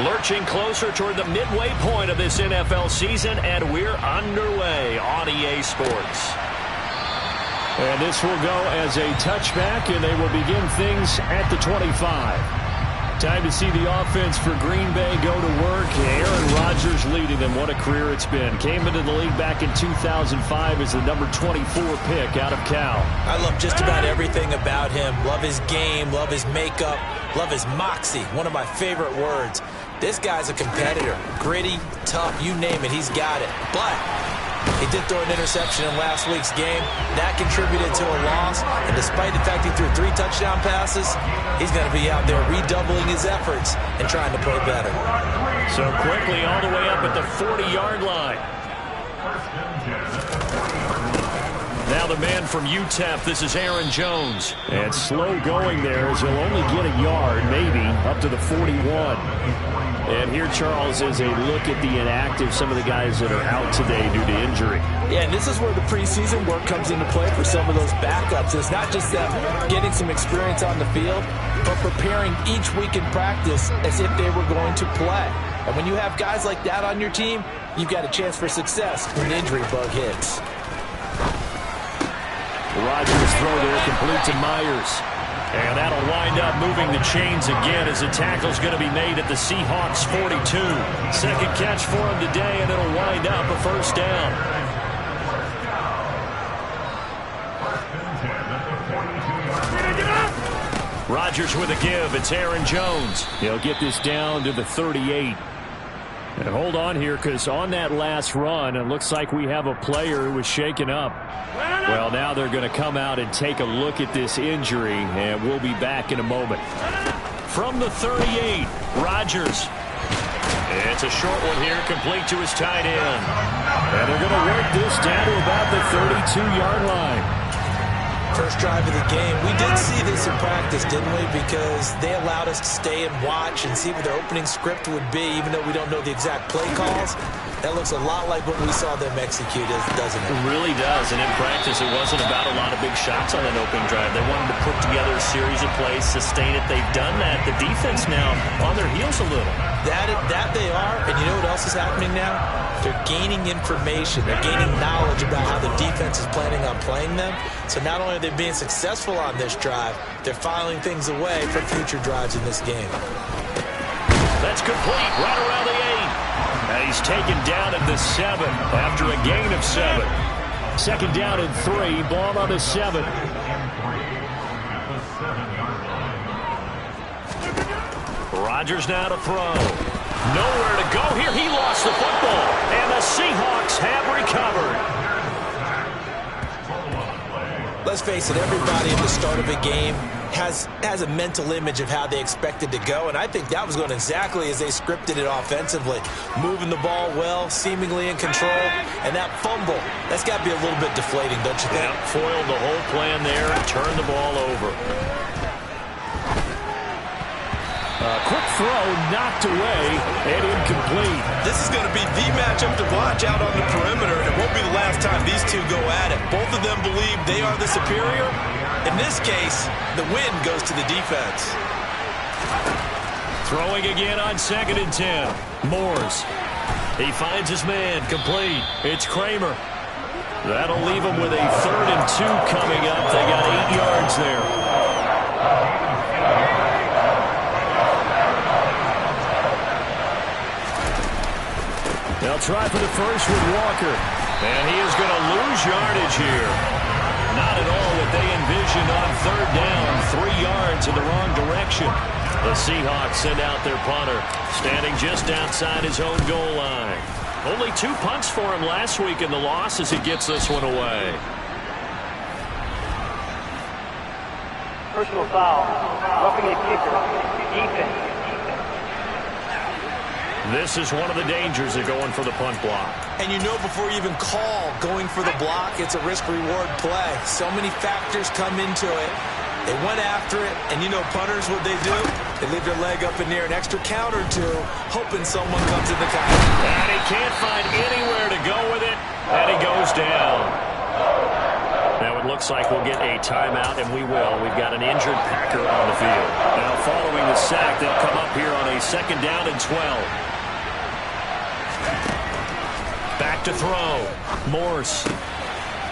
Lurching closer toward the midway point of this NFL season, and we're underway on EA Sports. And this will go as a touchback, and they will begin things at the 25. Time to see the offense for Green Bay go to work. Aaron Rodgers leading them. What a career it's been. Came into the league back in 2005 as the number 24 pick out of Cal. I love just about everything about him. Love his game, love his makeup, love his moxie. One of my favorite words. This guy's a competitor. Gritty, tough, you name it, he's got it. But he did throw an interception in last week's game. That contributed to a loss. And despite the fact he threw 3 touchdown passes, he's going to be out there redoubling his efforts and trying to play better. So quickly all the way up at the 40-yard line. Now the man from UTEP, this is Aaron Jones. And slow going there as he'll only get a yard, maybe, up to the 41. And here, Charles, is a look at the inactive, some of the guys that are out today due to injury. Yeah, and this is where the preseason work comes into play for some of those backups. It's not just them getting some experience on the field, but preparing each week in practice as if they were going to play. And when you have guys like that on your team, you've got a chance for success when the injury bug hits. Rodgers throw there, complete to Myers. And that'll wind up moving the chains again as the tackle's going to be made at the Seahawks 42. Second catch for him today, and it'll wind up a first down. Rodgers with a give. It's Aaron Jones. He'll get this down to the 38. And hold on here, because on that last run, it looks like we have a player who was shaken up. Well, now they're going to come out and take a look at this injury, and we'll be back in a moment. From the 38, Rodgers. It's a short one here, complete to his tight end. And they're going to work this down to about the 32-yard line. First drive of the game. We did see this in practice, didn't we? Because they allowed us to stay and watch and see what their opening script would be, even though we don't know the exact play calls. That looks a lot like what we saw them execute, doesn't it? It really does. And in practice, it wasn't about a lot of big shots on that opening drive. They wanted to put together a series of plays, sustain it. They've done that. The defense now on their heels a little. That they are. And you know what else is happening now? They're gaining information. They're gaining knowledge about how the defense is planning on playing them. So not only are they being successful on this drive, they're filing things away for future drives in this game. That's complete right around the 8. And he's taken down at the 7 after a gain of 7. Second down and 3. Ball on the 7. Rodgers now to throw. Nowhere to go here. He lost the football. And the Seahawks have recovered. Let's face it, everybody at the start of a game has a mental image of how they expected to go, and I think that was going exactly as they scripted it offensively. Moving the ball well, seemingly in control, and that fumble, that's got to be a little bit deflating, don't you think? Yeah, foiled the whole plan there and turned the ball over. Quick throw, knocked away, and incomplete. This is going to be the matchup to watch out on the perimeter, and it won't be the last time these two go at it. Both of them believe they are the superior. In this case, the win goes to the defense. Throwing again on 2nd and 10. Moores. He finds his man, complete. It's Kramer. That'll leave him with a 3rd and 2 coming up. They got 8 yards there. They'll try for the first with Walker. And he is going to lose yardage here. Not at all what they envisioned on 3rd down. 3 yards in the wrong direction. The Seahawks send out their punter, standing just outside his own goal line. Only 2 punts for him last week in the loss as he gets this one away. Personal foul. Roughing a kicker. Defense. This is one of the dangers of going for the punt block. And you know before you even call going for the block, it's a risk-reward play. So many factors come into it. They went after it, and you know punters, what they do? They leave their leg up in the air an extra count or two, hoping someone comes in the contact. And he can't find anywhere to go with it, and he goes down. Now it looks looks like we'll get a timeout, and we will. We've got an injured Packer on the field. Now, following the sack, they'll come up here on a 2nd down and 12. Back to throw. Morse.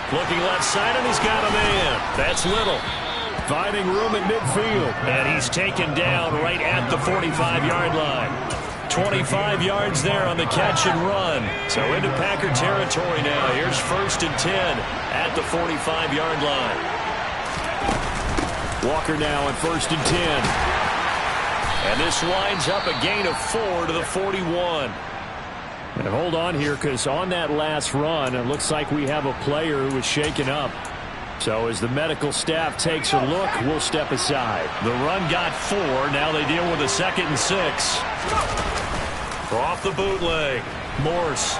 Looking left side, and he's got a man. That's Little. Finding room at midfield. And he's taken down right at the 45-yard line. 25 yards there on the catch and run. So into Packer territory now. Here's 1st and 10 at the 45-yard line. Walker now on 1st and 10. And this winds up a gain of 4 to the 41. And hold on here, because on that last run, it looks like we have a player who was shaken up. So as the medical staff takes a look, we'll step aside. The run got 4. Now they deal with a 2nd and 6. Off the bootleg. Morse.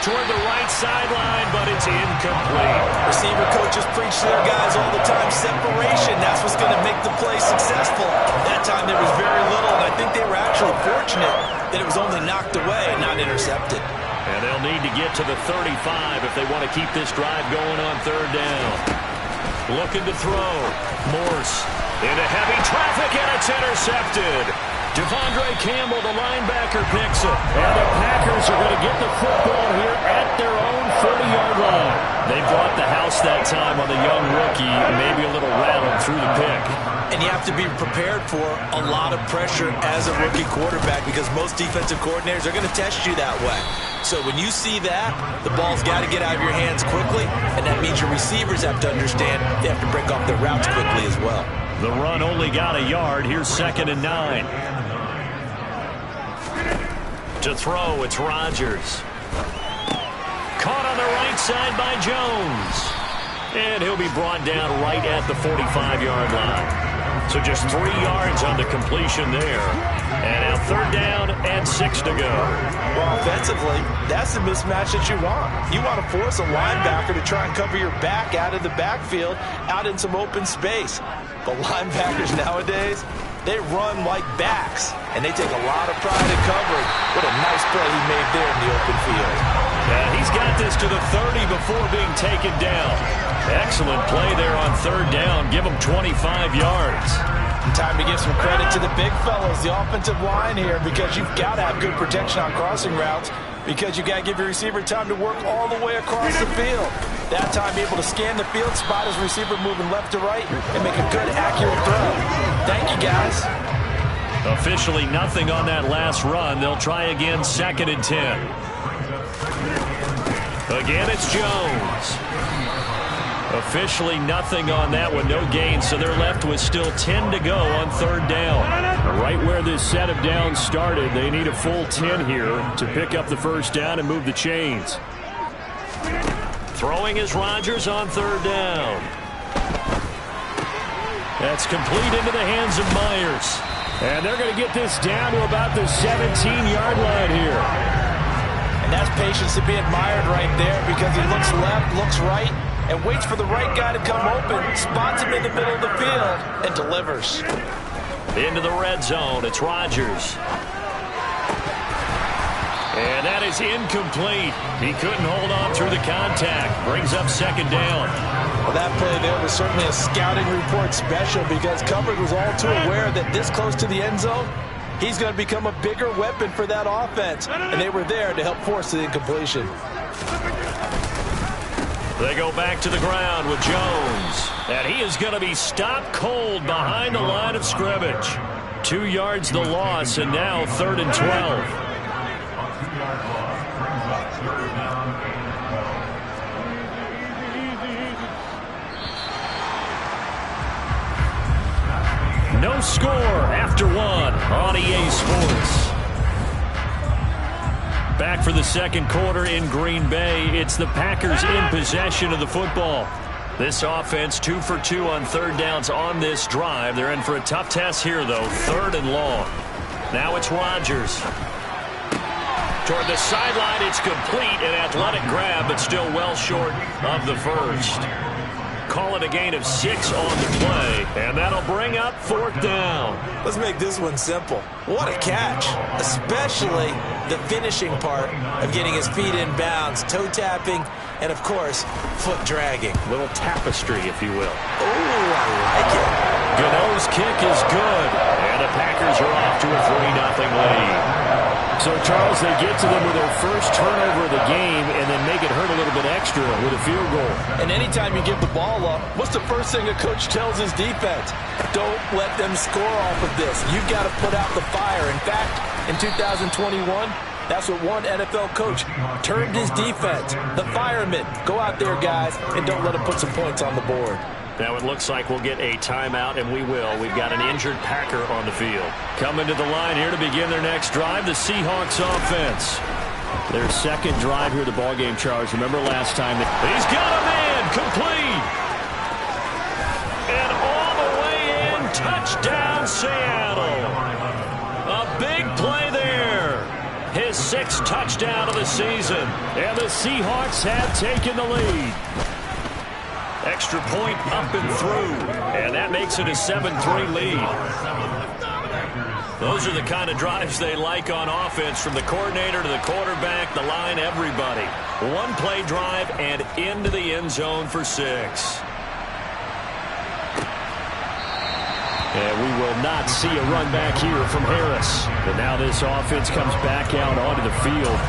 Toward the right sideline, but it's incomplete. Receiver coaches preach to their guys all the time. Separation, that's what's going to make the play successful. That time there was very little, and I think they were actually fortunate that it was only knocked away and not intercepted. And they'll need to get to the 35 if they want to keep this drive going on 3rd down. Looking to throw. Morse into heavy traffic, and it's intercepted. Devondre Campbell, the linebacker, picks it. And the Packers are going to get the football here at their own 40-yard line. They brought the house that time on the young rookie, maybe a little rattled through the pick. And you have to be prepared for a lot of pressure as a rookie quarterback, because most defensive coordinators are going to test you that way. So when you see that, the ball's got to get out of your hands quickly, and that means your receivers have to understand they have to break off their routes quickly as well. The run only got a yard. Here's 2nd and 9. To throw, it's Rodgers. Caught on the right side by Jones. And he'll be brought down right at the 45-yard line. So just 3 yards on the completion there. And now 3rd down and 6 to go. Well, offensively, that's the mismatch that you want. You want to force a linebacker to try and cover your back out of the backfield, out in some open space. But linebackers nowadays, they run like backs, and they take a lot of pride in covering. What a nice play he made there in the open field. He's got this to the 30 before being taken down. Excellent play there on 3rd down. Give him 25 yards. Time to give some credit to the big fellas, the offensive line here, because you've got to have good protection on crossing routes, because you've got to give your receiver time to work all the way across the field. That time, be able to scan the field, spot his receiver moving left to right, and make a good, accurate throw. Thank you, guys. Officially nothing on that last run. They'll try again, 2nd and 10. Again, it's Jones. Officially nothing on that one, no gain, so they're left with still 10 to go on 3rd down. Right where this set of downs started, they need a full 10 here to pick up the 1st down and move the chains. Throwing is Rodgers on 3rd down. That's complete into the hands of Myers. And they're going to get this down to about the 17-yard line here. And that's patience to be admired right there, because he looks left, looks right, and waits for the right guy to come open, spots him in the middle of the field, and delivers. Into the red zone, it's Rodgers. And that is incomplete. He couldn't hold on through the contact. Brings up 2nd down. Well, that play there was certainly a scouting report special, because coverage was all too aware that this close to the end zone, he's going to become a bigger weapon for that offense. And they were there to help force the incompletion. They go back to the ground with Jones. And he is going to be stopped cold behind the line of scrimmage. 2 yards the loss, and now 3rd and 12. No score after 1 on EA Sports. Back for the 2nd quarter in Green Bay. It's the Packers in possession of the football. This offense 2 for 2 on 3rd downs on this drive. They're in for a tough test here, though. 3rd and long. Now it's Rodgers. Toward the sideline, it's complete. An athletic grab, but still well short of the first. call it a gain of 6 on the play, and that'll bring up 4th down. Let's make this one simple. What a catch, especially the finishing part of getting his feet in bounds, toe tapping, and, of course, foot dragging. Little tapestry, if you will. Oh, I like it. Gano's kick is good, and the Packers are off to a 3-0 lead. So, Charles, they get to them with their first turnover of the game and then make it hurt a little bit extra with a field goal. And anytime you give the ball up, what's the first thing a coach tells his defense? Don't let them score off of this. You've got to put out the fire. In fact, in 2021, that's what one NFL coach termed his defense, the firemen. Go out there, guys, and don't let them put some points on the board. Now it looks like we'll get a timeout, and we will. We've got an injured Packer on the field. Coming to the line here to begin their next drive, the Seahawks offense. Their second drive here of the ballgame, Charles. Remember last time? He's got a man, complete. And all the way in, touchdown Seattle. A big play there. His 6th touchdown of the season. And the Seahawks have taken the lead. Extra point up and through, and that makes it a 7-3 lead. Those are the kind of drives they like on offense, from the coordinator to the quarterback, the line, everybody. One play drive and into the end zone for 6. And we will not see a run back here from Harris. But now this offense comes back out onto the field.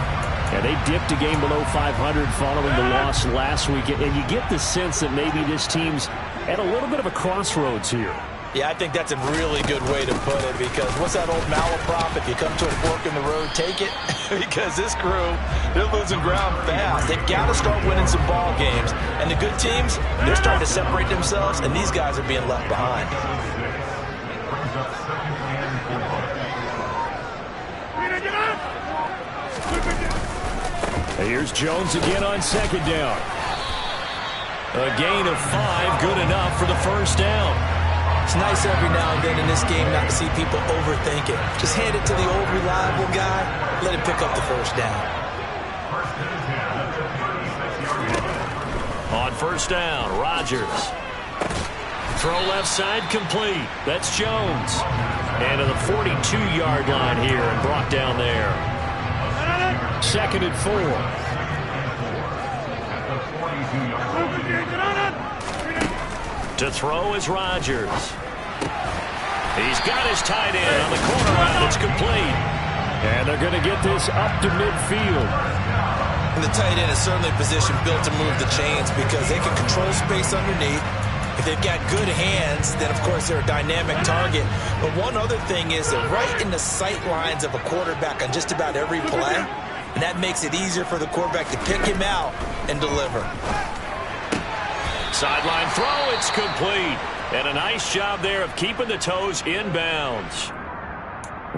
And they dipped a game below 500 following the loss last week. And you get the sense that maybe this team's at a little bit of a crossroads here. Yeah, I think that's a really good way to put it, because what's that old malaprop? If you come to a fork in the road, take it. Because this crew, they're losing ground fast. They've got to start winning some ball games. And the good teams, they're starting to separate themselves, and these guys are being left behind. Here's Jones again on 2nd down. A gain of 5, good enough for the 1st down. It's nice every now and then in this game not to see people overthink it. Just hand it to the old reliable guy, let him pick up the 1st down. On 1st down, Rodgers. Throw left side, complete. That's Jones. And to the 42-yard line here and brought down there. 2nd and 4. To throw is Rodgers. He's got his tight end on the corner route. It's complete. And they're going to get this up to midfield. And the tight end is certainly a position built to move the chains, because they can control space underneath. If they've got good hands, then, of course, they're a dynamic target. But one other thing is they're right in the sight lines of a quarterback on just about every play. And that makes it easier for the quarterback to pick him out and deliver. Sideline throw, it's complete. And a nice job there of keeping the toes in bounds.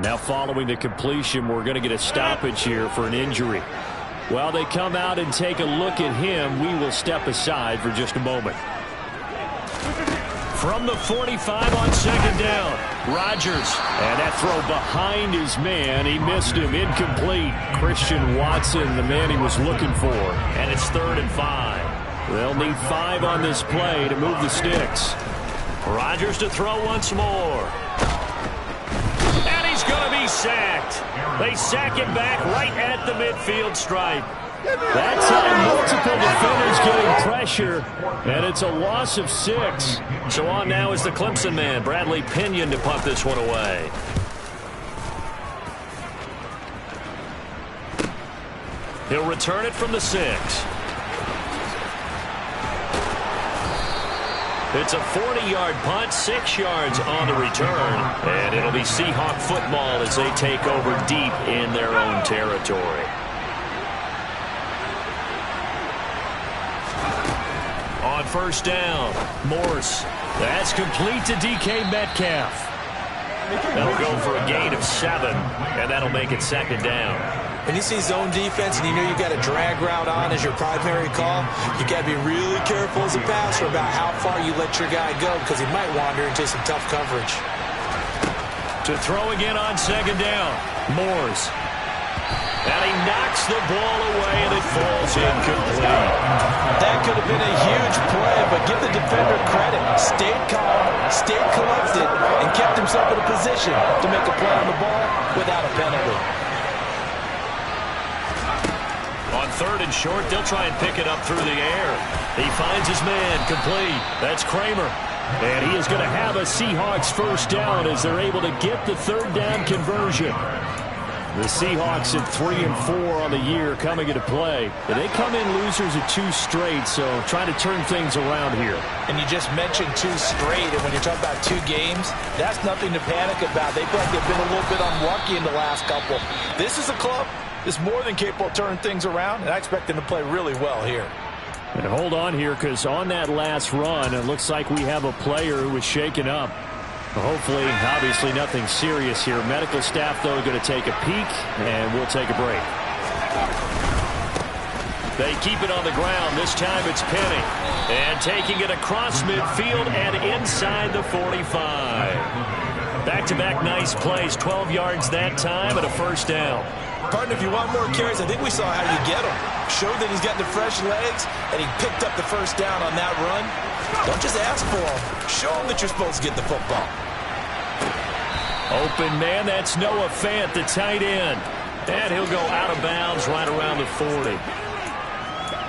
Now following the completion, we're going to get a stoppage here for an injury. While they come out and take a look at him, we will step aside for just a moment. From the 45 on 2nd down, Rodgers. And that throw behind his man. He missed him. Incomplete. Christian Watson, the man he was looking for. And it's 3rd and 5. They'll need 5 on this play to move the sticks. Rodgers to throw once more. And he's going to be sacked. They sack him back right at the midfield stripe. That's how multiple defenders getting pressure, and it's a loss of 6. So on now is the Clemson man, Bradley Pinion, to punt this one away. He'll return it from the 6. It's a 40-yard punt, 6 yards on the return, and it'll be Seahawk football as they take over deep in their own territory. On 1st down, Morse. That's complete to DK Metcalf. That'll go for a gain of 7, and that'll make it 2nd down. When you see zone defense and you know you've got a drag route on as your primary call, you got to be really careful as a passer about how far you let your guy go, because he might wander into some tough coverage. To throw again on 2nd down, Morse. And he knocks the ball away, and it falls incomplete. That could have been a huge play, but give the defender credit. Stayed calm, stayed collected, and kept himself in a position to make a play on the ball without a penalty. On 3rd and short, they'll try and pick it up through the air. He finds his man, complete. That's Kramer. And he is going to have a Seahawks first down as they're able to get the 3rd down conversion. The Seahawks at 3 and 4 on the year coming into play. They come in losers at 2 straight, so trying to turn things around here. And you just mentioned 2 straight, and when you're talking about 2 games, that's nothing to panic about. They feel like they've been a little bit unlucky in the last couple. This is a club that's more than capable of turning things around, and I expect them to play really well here. And hold on here, because on that last run, it looks like we have a player who was shaken up. Hopefully, obviously nothing serious here. Medical staff, though, going to take a peek, and we'll take a break. They keep it on the ground. This time it's Penny. And taking it across midfield and inside the 45. Back-to-back nice plays. 12 yards that time and a first down. Partner, if you want more carries, I think we saw how you get him. Showed that he's got the fresh legs, and he picked up the first down on that run. Don't just ask for him. Show him that you're supposed to get the football. Open man, that's Noah Fant, the tight end. And he'll go out of bounds right around the 40.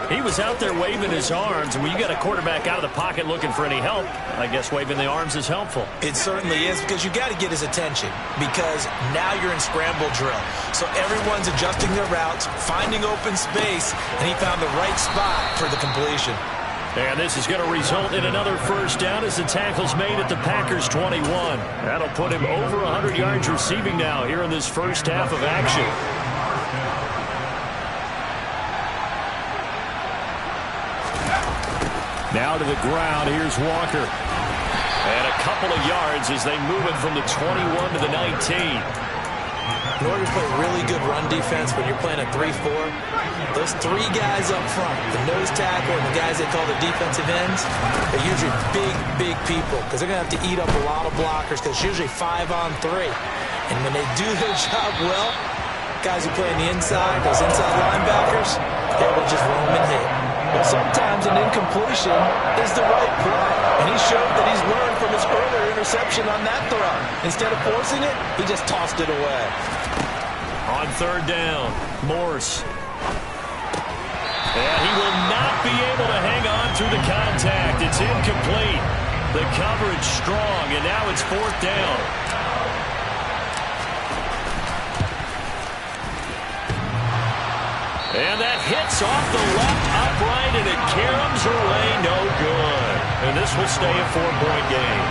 He was out there waving his arms, and when you got a quarterback out of the pocket looking for any help, I guess waving the arms is helpful. It certainly is, because you got to get his attention, because now you're in scramble drill. So everyone's adjusting their routes, finding open space, and he found the right spot for the completion. And this is going to result in another first down as the tackle's made at the Packers' 21. That'll put him over 100 yards receiving now here in this first half of action. Now to the ground, here's Walker. And a couple of yards as they move it from the 21 to the 19. In order to play really good run defense when you're playing a 3-4, those 3 guys up front, the nose tackle and the guys they call the defensive ends, they're usually big people because they're going to have to eat up a lot of blockers because it's usually 5-on-3. And when they do their job well, guys who play on the inside, those inside linebackers, they will just roam and hit. Well, sometimes an incompletion is the right play. And he showed that he's learned from his earlier interception on that throw. Instead of forcing it, he just tossed it away. On 3rd down, Morse. And he will not be able to hang on through the contact. It's incomplete. The coverage strong, and now it's 4th down. And that hits off the left upright, and it caroms away no good. And this will stay a 4-point game.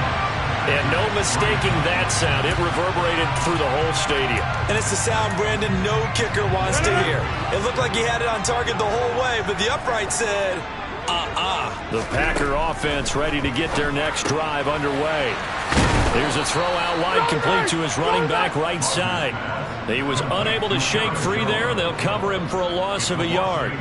And no mistaking that sound. It reverberated through the whole stadium. And it's the sound Brandon no kicker wants to hear. It looked like he had it on target the whole way, but the upright said, The Packer offense ready to get their next drive underway. There's a throw out wide complete to his running back right side. He was unable to shake free there. They'll cover him for a loss of a yard.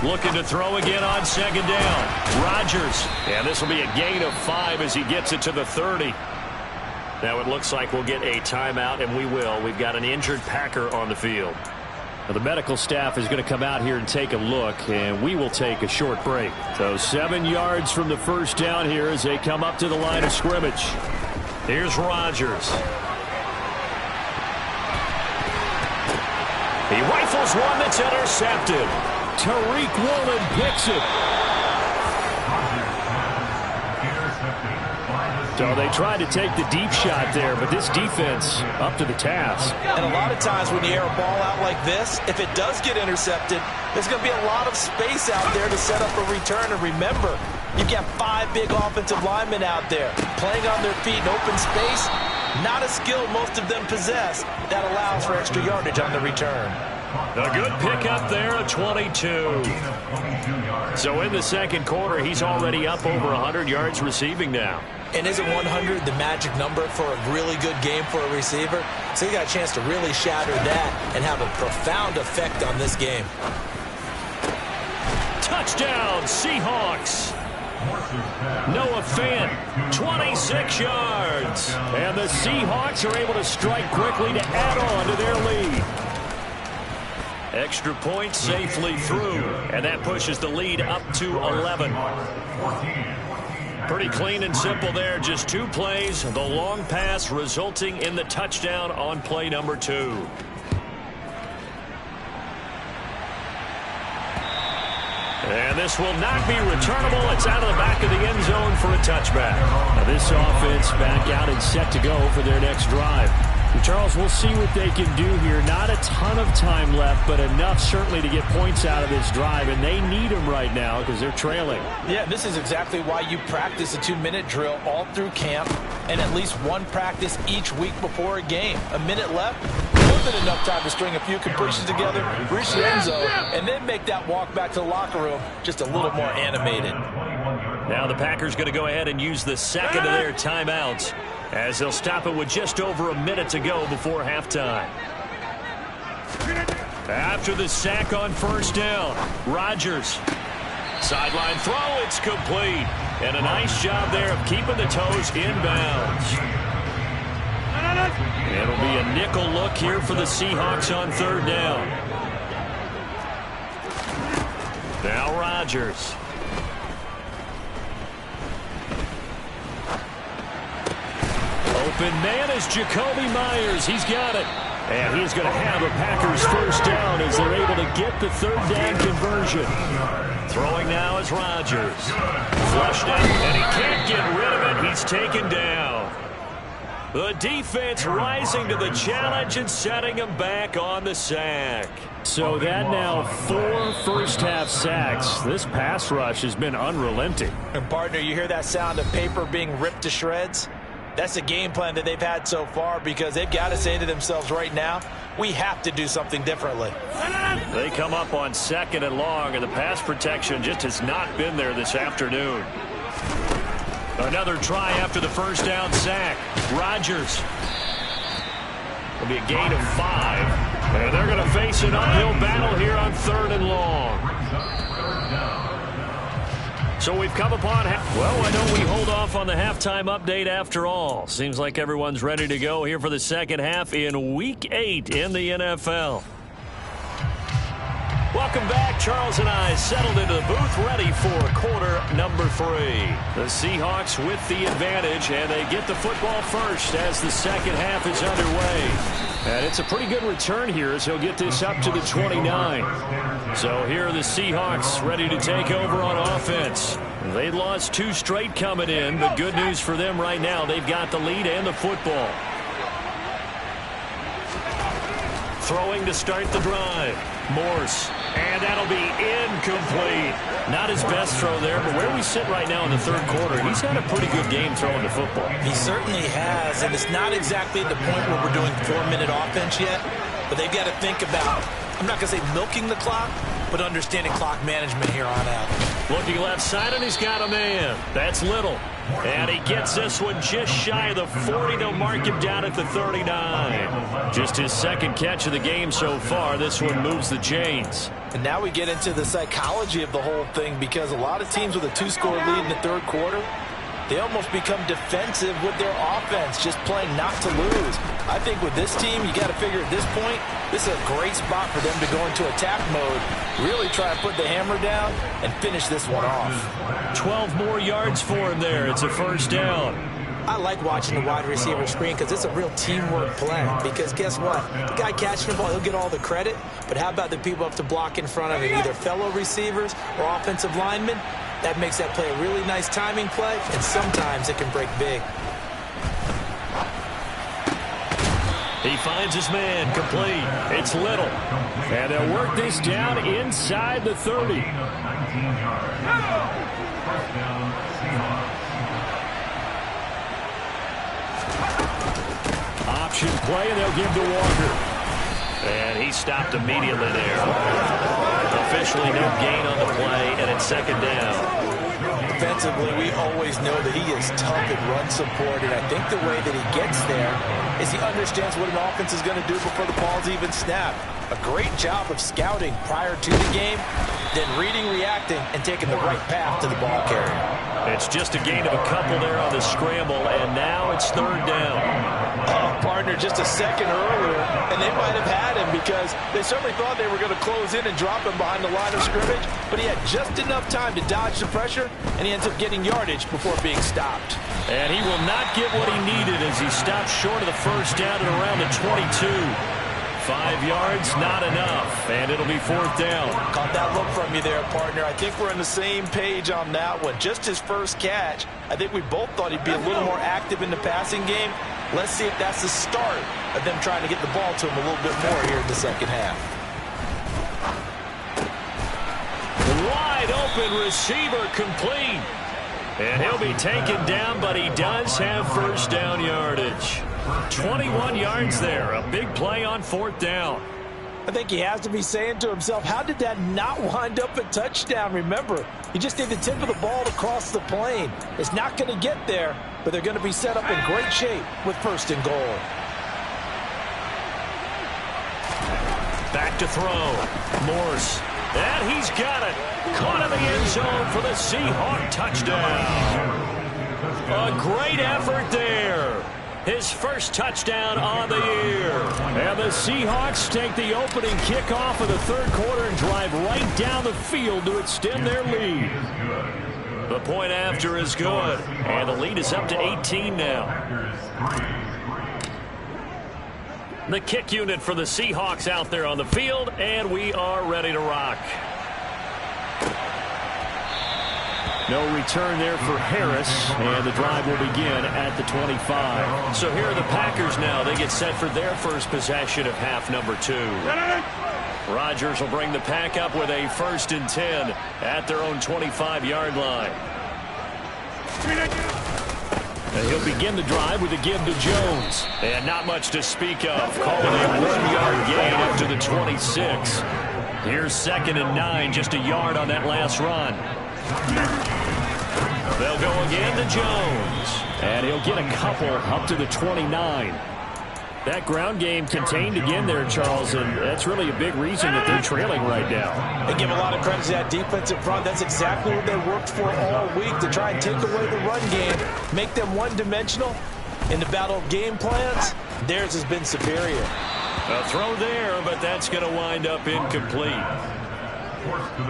Looking to throw again on 2nd down. Rodgers. And this will be a gain of 5 as he gets it to the 30. Now it looks like we'll get a timeout, and we will. We've got an injured Packer on the field. Now the medical staff is going to come out here and take a look, and we will take a short break. So 7 yards from the first down here as they come up to the line of scrimmage. Here's Rodgers. He rifles one that's intercepted. Tariq Woolen picks it. So they tried to take the deep shot there, but this defense up to the task. And a lot of times when you air a ball out like this, if it does get intercepted, there's going to be a lot of space out there to set up a return. And remember, you've got 5 big offensive linemen out there playing on their feet in open space. Not a skill most of them possess that allows for extra yardage on the return. A good pickup there, a 22. So in the second quarter, he's already up over 100 yards receiving now. And isn't 100 the magic number for a really good game for a receiver? So he got a chance to really shatter that and have a profound effect on this game. Touchdown, Seahawks. Noah Fant, 26 yards. And the Seahawks are able to strike quickly to add on to their lead. Extra point safely through, and that pushes the lead up to 11. Pretty clean and simple there. Just 2 plays. The long pass resulting in the touchdown on play number 2. And this will not be returnable. It's out of the back of the end zone for a touchback. Now this offense back out and set to go for their next drive. Charles, we'll see what they can do here. Not a ton of time left, but enough certainly to get points out of this drive, and they need them right now because they're trailing. Yeah, this is exactly why you practice a 2-minute drill all through camp and at least one practice each week before a game. A minute left, more than enough time to string a few completions together, reach the end zone, and then make that walk back to the locker room just a little more animated. Now the Packers going to go ahead and use the second of their timeouts, as they'll stop it with just over a minute to go before halftime. After the sack on first down, Rodgers. Sideline throw, it's complete. And a nice job there of keeping the toes inbounds. It'll be a nickel look here for the Seahawks on third down. Now Rodgers. Open man is Jacoby Myers. He's got it. And he's going to have a Packers first down as they're able to get the third down conversion. Throwing now is Rodgers. Flushed out, and he can't get rid of it. He's taken down. The defense rising to the challenge and setting him back on the sack. So that now 4 first-half sacks. This pass rush has been unrelenting. And partner, you hear that sound of paper being ripped to shreds? That's the game plan that they've had so far, because they've got to say to themselves right now, we have to do something differently. They come up on second and long, and the pass protection just has not been there this afternoon. Another try after the first down sack. Rodgers. It'll be a gain of 5. And they're going to face an uphill battle here on third and long. So we've come upon, well, why don't we hold off on the halftime update after all? Seems like everyone's ready to go here for the second half in Week 8 in the NFL. Welcome back. Charles and I settled into the booth, ready for quarter number 3. The Seahawks with the advantage, and they get the football first as the second half is underway. And it's a pretty good return here as he'll get this up to the 29. So here are the Seahawks ready to take over on offense. They lost 2 straight coming in, but good news for them right now. They've got the lead and the football. Throwing to start the drive. Morse. And that'll be incomplete. Not his best throw there, but where we sit right now in the third quarter, he's had a pretty good game throwing the football. He certainly has, and it's not exactly at the point where we're doing 4-minute offense yet, but they've got to think about, I'm not going to say milking the clock, but understanding clock management here on out. Looking left side, and he's got a man. That's Little. And he gets this one just shy of the 40. They'll mark him down at the 39. Just his second catch of the game so far. This one moves the chains. And now we get into the psychology of the whole thing, because a lot of teams with a 2-score lead in the third quarter, they almost become defensive with their offense, just playing not to lose. I think with this team, you got to figure at this point, this is a great spot for them to go into attack mode, really try to put the hammer down and finish this one off. 12 more yards for him there. It's a first down. I like watching the wide receiver screen because it's a real teamwork play. Because guess what? The guy catching the ball, he'll get all the credit. But how about the people up to block in front of him, either fellow receivers or offensive linemen? That makes that play a really nice timing play, and sometimes it can break big. He finds his man, complete. It's Little. And they'll work this down inside the 30. Option play, and they'll give to Walker. And he stopped immediately there. Officially no gain on the play, and it's second down. Defensively, we always know that he is tough at run support, and I think the way that he gets there is he understands what an offense is going to do before the ball's even snapped. A great job of scouting prior to the game, then reading, reacting, and taking the right path to the ball carrier. It's just a gain of a couple there on the scramble, and now it's third down. Oh, partner, just a second earlier, and they might have had him because they certainly thought they were going to close in and drop him behind the line of scrimmage, but he had just enough time to dodge the pressure, and he ends up getting yardage before being stopped. And he will not get what he needed as he stops short of the first down at around the 22. 5 yards, not enough, and it'll be fourth down. Caught that look from you there, partner. I think we're on the same page on that one. Just his first catch. I think we both thought he'd be a little more active in the passing game. Let's see if that's the start of them trying to get the ball to him a little bit more here in the second half. Wide open receiver complete. And he'll be taken down, but he does have first down yardage. 21 yards there. A big play on fourth down. I think he has to be saying to himself, how did that not wind up a touchdown? Remember, you just need the tip of the ball to cross the plane. It's not going to get there, but they're going to be set up in great shape with first and goal. Back to throw. Morse. And he's got it. Caught in the end zone for the Seahawk touchdown. A great effort there. His first touchdown on the year. And the Seahawks take the opening kickoff of the third quarter and drive right down the field to extend their lead. The point after is good. And the lead is up to 18 now. The kick unit for the Seahawks out there on the field, and we are ready to rock. No return there for Harris, and the drive will begin at the 25. So here are the Packers now. They get set for their first possession of half number 2. Rodgers will bring the pack up with a 1st and 10 at their own 25-yard line. And he'll begin the drive with a give to Jones. And not much to speak of. Calling a 1-yard gain up to the 26. Here's 2nd and 9, just a yard on that last run. They'll go again to Jones. And he'll get a couple up to the 29. That ground game contained again there, Charles, and that's really a big reason that they're trailing right now. They give a lot of credit to that defensive front. That's exactly what they worked for all week, to try and take away the run game, make them one-dimensional. In the battle of game plans, theirs has been superior. A throw there, but that's going to wind up incomplete.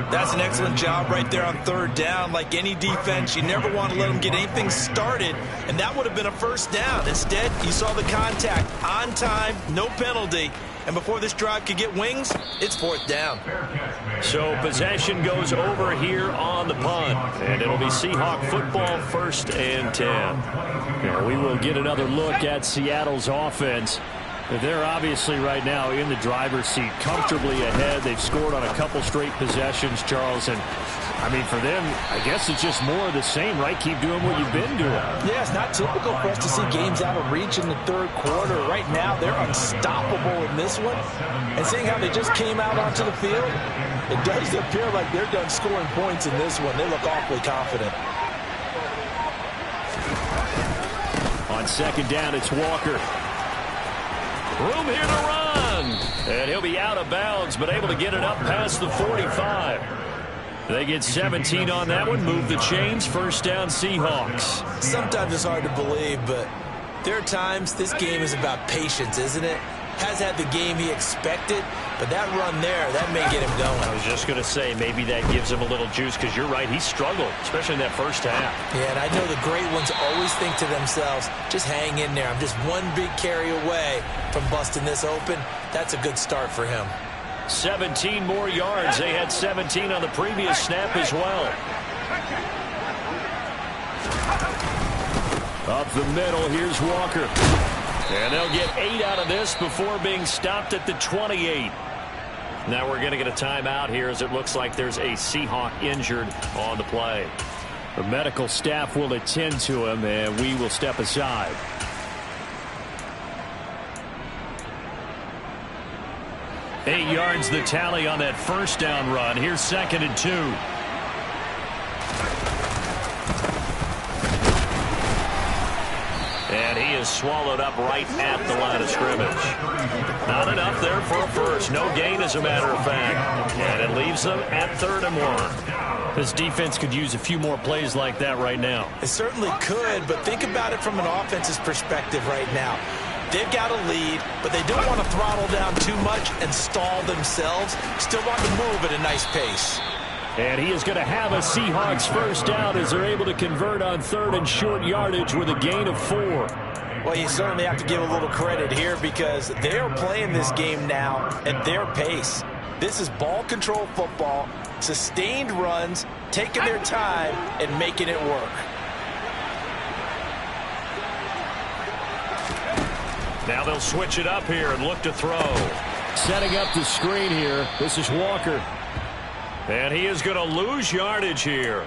That's an excellent job right there on third down. Like any defense, you never want to let them get anything started, and that would have been a first down. Instead, you saw the contact on time, no penalty, and before this drive could get wings, it's fourth down. So possession goes over here on the punt, and it'll be Seahawk football, 1st and 10. Yeah, we will get another look at Seattle's offense. They're obviously right now in the driver's seat, comfortably ahead. They've scored on a couple straight possessions, Charles. And, I mean, for them, I guess it's just more of the same, right? Keep doing what you've been doing. Yeah, it's not typical for us to see games out of reach in the third quarter. Right now, they're unstoppable in this one. And seeing how they just came out onto the field, it does appear like they're done scoring points in this one. They look awfully confident. On 2nd down, it's Walker. Room here to run. And he'll be out of bounds, but able to get it up past the 45. They get 17 on that one. Move the chains. First down, Seahawks. Sometimes it's hard to believe, but there are times this game is about patience, isn't it? Has had the game he expected, but that run there, that may get him going. I was just going to say, maybe that gives him a little juice, because you're right, he struggled, especially in that first half. Yeah, and I know the great ones always think to themselves, just hang in there. I'm just one big carry away from busting this open. That's a good start for him. 17 more yards. They had 17 on the previous snap as well. Up the middle, here's Walker. And they'll get 8 out of this before being stopped at the 28. Now we're going to get a timeout here, as it looks like there's a Seahawk injured on the play. The medical staff will attend to him, and we will step aside. 8 yards the tally on that first down run. Here's 2nd and 2. And he is swallowed up right at the line of scrimmage. Not enough there for a first. No gain, as a matter of fact. And it leaves them at 3rd and 1. This defense could use a few more plays like that right now. It certainly could, but think about it from an offense's perspective right now. They've got a lead, but they don't want to throttle down too much and stall themselves. Still want to move at a nice pace. And he is going to have a Seahawks first down as they're able to convert on 3rd and short yardage with a gain of 4. Well, you certainly have to give a little credit here because they are playing this game now at their pace. This is ball control football, sustained runs, taking their time and making it work. Now they'll switch it up here and look to throw. Setting up the screen here. This is Walker. And he is going to lose yardage here.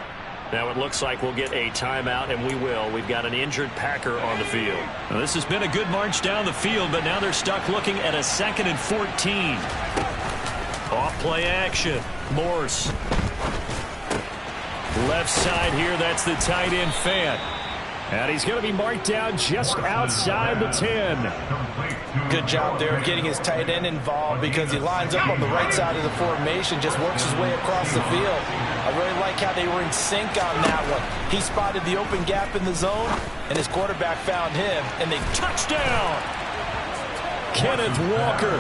Now it looks like we'll get a timeout, and we will. We've got an injured Packer on the field. Now, this has been a good march down the field, but now they're stuck looking at a 2nd and 14. Off play action. Morse. Left side here, that's the tight end Fant. And he's going to be marked down just outside the 10. Good job there getting his tight end involved because he lines up on the right side of the formation, just works his way across the field. I really like how they were in sync on that one. He spotted the open gap in the zone, and his quarterback found him, and they touchdown. Kenneth Walker,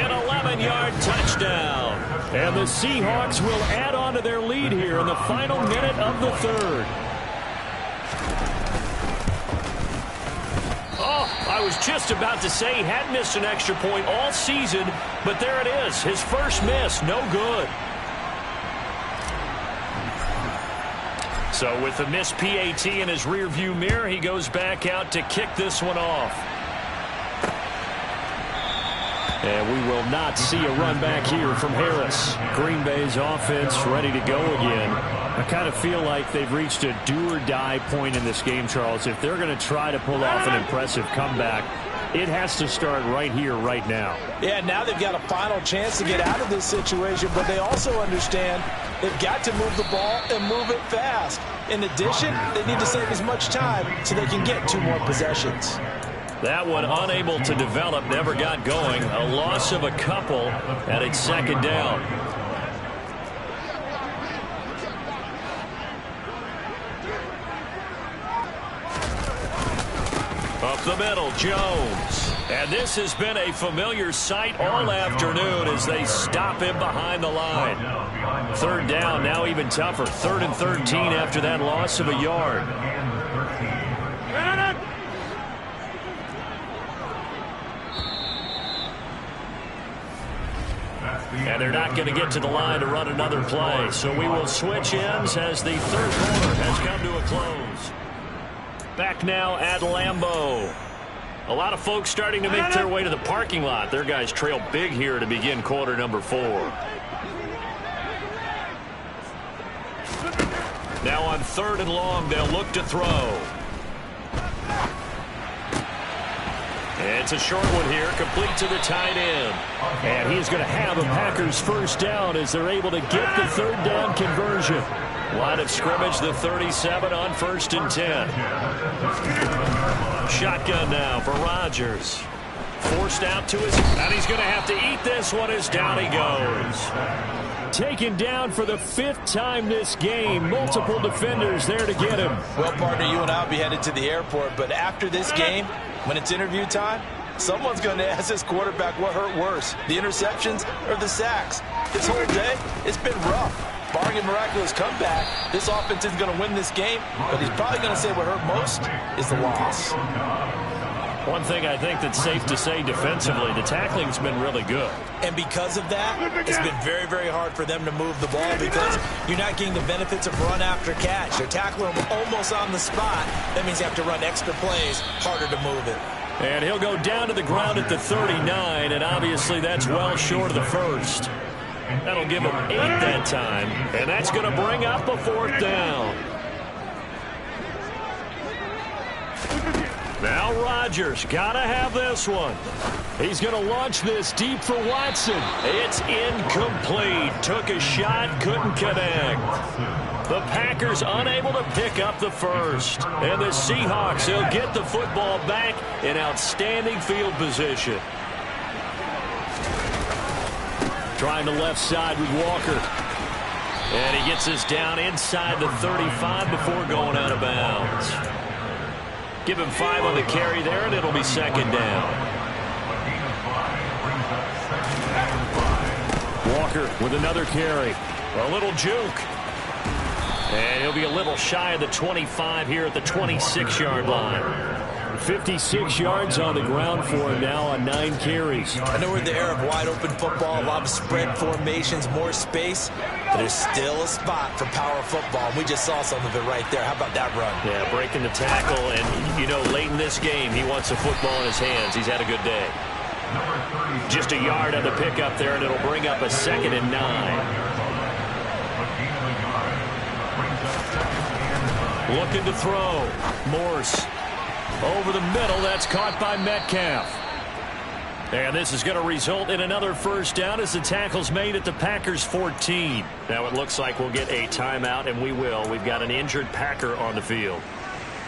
an 11-yard touchdown. And the Seahawks will add on to their lead here in the final minute of the 3rd. I was just about to say he had missed an extra point all season, but there it is. His first miss, no good. So with the missed PAT in his rearview mirror, he goes back out to kick this one off. And we will not see a run back here from Harris. Green Bay's offense ready to go again. I kind of feel like they've reached a do-or-die point in this game, Charles. If they're going to try to pull off an impressive comeback, it has to start right here, right now. Yeah, now they've got a final chance to get out of this situation, but they also understand they've got to move the ball and move it fast. In addition, they need to save as much time so they can get 2 more possessions. That one unable to develop, never got going. A loss of a couple, and it's 2nd down. Up the middle, Jones. And this has been a familiar sight all afternoon as they stop him behind the line. 3rd down, now even tougher. 3rd and 13 after that loss of a yard. And they're not going to get to the line to run another play. So we will switch ends as the 3rd quarter has come to a close. Back now at Lambeau. A lot of folks starting to make their way to the parking lot. Their guys trail big here to begin quarter number 4. Now on 3rd and long, they'll look to throw. It's a short one here, complete to the tight end. And he's going to have a Packers first down as they're able to get the 3rd down conversion. Line of scrimmage, the 37 on 1st and 10. Shotgun now for Rodgers. Forced out to his, and he's going to have to eat this one as down he goes. Taken down for the 5th time this game. Multiple defenders there to get him. Well, partner, you and I will be headed to the airport, but after this game, when it's interview time, someone's going to ask this quarterback what hurt worse, the interceptions or the sacks. This whole day, it's been rough. Barring a miraculous comeback, this offense is going to win this game, but he's probably going to say what hurt most is the loss. One thing I think that's safe to say defensively, the tackling's been really good. And because of that, it's been very, very hard for them to move the ball because you're not getting the benefits of run after catch. They're tackling them almost on the spot. That means you have to run extra plays, harder to move it. And he'll go down to the ground at the 39, and obviously that's well short of the 1st. That'll give him 8 that time, and that's going to bring up a 4th down. Now Rodgers got to have this one. He's going to launch this deep for Watson. It's incomplete. Took a shot, couldn't connect. The Packers unable to pick up the first. And the Seahawks, they'll get the football back in outstanding field position. Trying the left side with Walker. And he gets this down inside the 35 before going out of bounds. Give him 5 on the carry there, and it'll be second down. Walker with another carry. A little juke. And he'll be a little shy of the 25 here at the 26-yard line. 56 yards on the ground for him now on 9 carries. I know we're in the era of wide-open football, a lot of spread formations, more space, but there's still a spot for power football. We just saw some of it right there. How about that run? Yeah, breaking the tackle, and, you know, late in this game, he wants the football in his hands. He's had a good day. Just a yard on the pickup there, and it'll bring up a 2nd and 9. Looking to throw. Morse. Over the middle, that's caught by Metcalf. And this is going to result in another first down as the tackle's made at the Packers 14. Now it looks like we'll get a timeout, and we will. We've got an injured Packer on the field.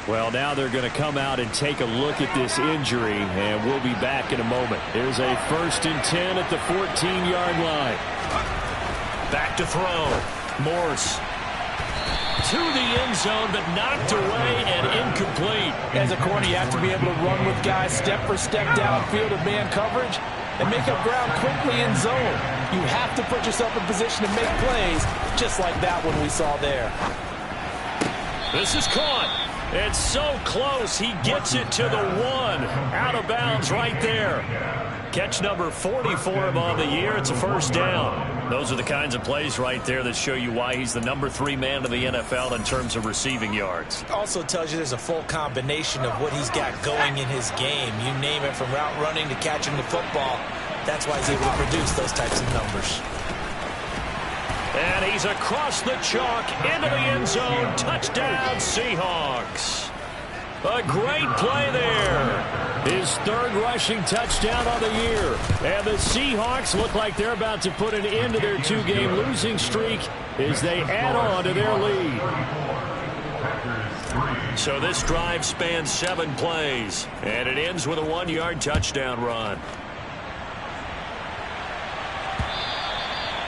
Well, now they're going to come out and take a look at this injury, and we'll be back in a moment. There's a 1st and 10 at the 14-yard line. Back to throw. Morse. To the end zone, but knocked away and incomplete. As a corner, you have to be able to run with guys step for step downfield of man coverage and make up ground quickly in zone. You have to put yourself in position to make plays, just like that one we saw there. This is caught. It's so close. He gets it to the 1. Out of bounds right there. Catch number 40 for him on the year. It's a first down. Those are the kinds of plays right there that show you why he's the number 3 man in the NFL in terms of receiving yards. Also tells you there's a full combination of what he's got going in his game. You name it, from route running to catching the football. That's why he's able to produce those types of numbers. And he's across the chalk into the end zone. Touchdown, Seahawks. A great play there. His 3rd rushing touchdown on the year. And the Seahawks look like they're about to put an end to their 2-game losing streak as they add on to their lead. So this drive spans 7 plays, and it ends with a 1-yard touchdown run.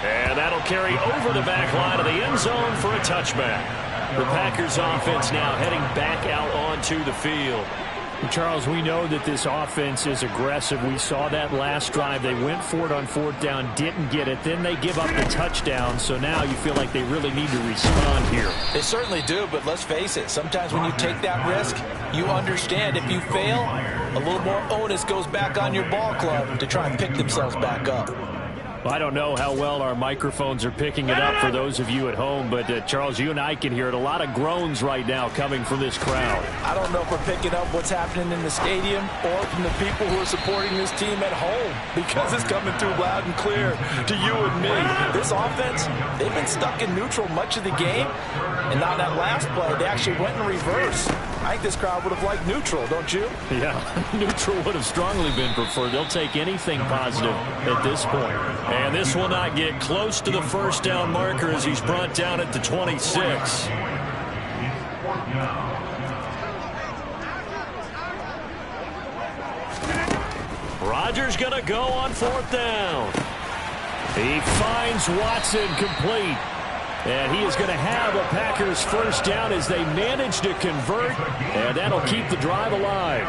And that'll carry over the back line of the end zone for a touchback. The Packers offense now heading back out onto the field. Charles, we know that this offense is aggressive. We saw that last drive. They went for it on 4th down, didn't get it. Then they give up the touchdown. So now you feel like they really need to respond here. They certainly do, but let's face it. Sometimes when you take that risk, you understand if you fail, a little more onus goes back on your ball club to try and pick themselves back up. Well, I don't know how well our microphones are picking it up for those of you at home, but Charles, you and I can hear it. A lot of groans right now coming from this crowd. I don't know if we're picking up what's happening in the stadium or from the people who are supporting this team at home, because it's coming through loud and clear to you and me. This offense, they've been stuck in neutral much of the game, and on that last play, they actually went in reverse. I think this crowd would have liked neutral, don't you? Yeah, neutral would have strongly been preferred. They'll take anything positive at this point. And this will not get close to the first down marker as he's brought down at the 26. Rodgers going to go on 4th down. He finds Watson complete. And he is going to have a Packers first down as they manage to convert. And that'll keep the drive alive.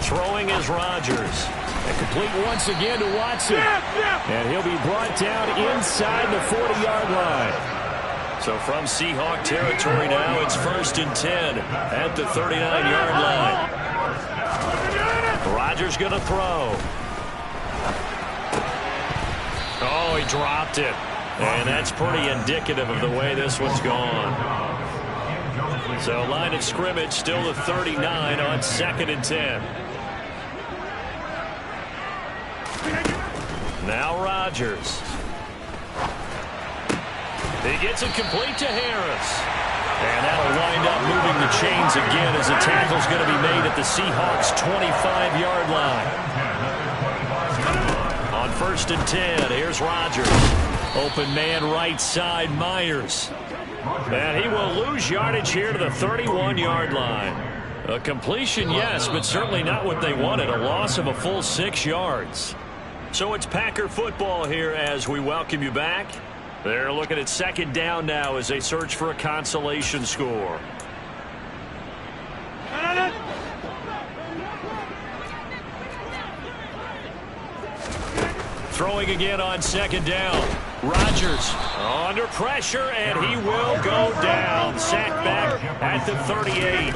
Throwing is Rodgers. And complete once again to Watson. And he'll be brought down inside the 40-yard line. So from Seahawk territory now, it's 1st and 10 at the 39-yard line. Rodgers going to throw. Oh, he dropped it. And that's pretty indicative of the way this one's gone. So line of scrimmage still the 39 on 2nd and 10. Now Rodgers. He gets it complete to Harris. And that'll wind up moving the chains again as the tackle's going to be made at the Seahawks' 25-yard line. On 1st and 10, here's Rodgers. Open man right side, Myers. And he will lose yardage here to the 31-yard line. A completion, yes, but certainly not what they wanted. A loss of a full 6 yards. So it's Packer football here as we welcome you back. They're looking at 2nd down now as they search for a consolation score. Throwing again on 2nd down. Rodgers under pressure, and he will go down. Sacked back at the 38.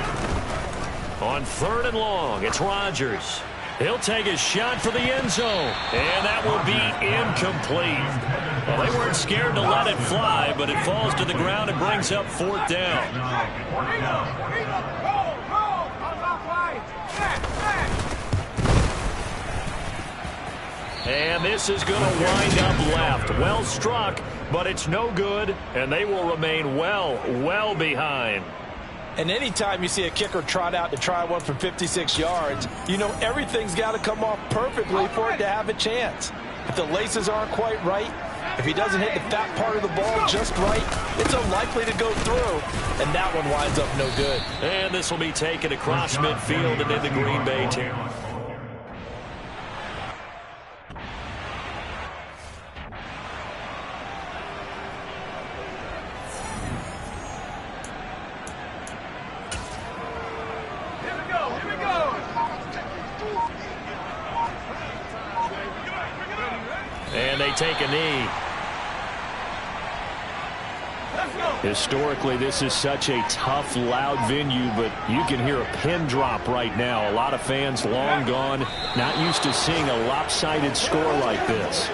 On 3rd and long, it's Rodgers. He'll take a shot for the end zone, and that will be incomplete. Well, they weren't scared to let it fly, but it falls to the ground and brings up 4th down. And this is going to wind up left. Well struck, but it's no good, and they will remain well behind. And anytime you see a kicker trot out to try one from 56 yards, you know everything's got to come off perfectly for it to have a chance. If the laces aren't quite right, if he doesn't hit the fat part of the ball just right, it's unlikely to go through, and that one winds up no good. And this will be taken across midfield and into Green Bay territory. And they take a knee. Historically, this is such a tough, loud venue, but you can hear a pin drop right now. A lot of fans long gone, not used to seeing a lopsided score like this.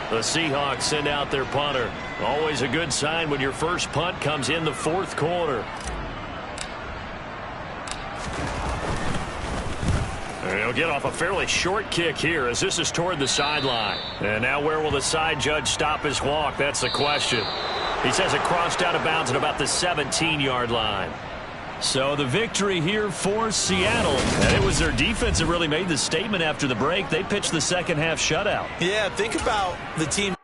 The Seahawks send out their punter. Always a good sign when your first punt comes in the 4th quarter. He'll get off a fairly short kick here as this is toward the sideline. And now where will the side judge stop his walk? That's the question. He says it crossed out of bounds at about the 17-yard line. So the victory here for Seattle. And it was their defense that really made the statement after the break. They pitched the second half shutout. Yeah, think about the team.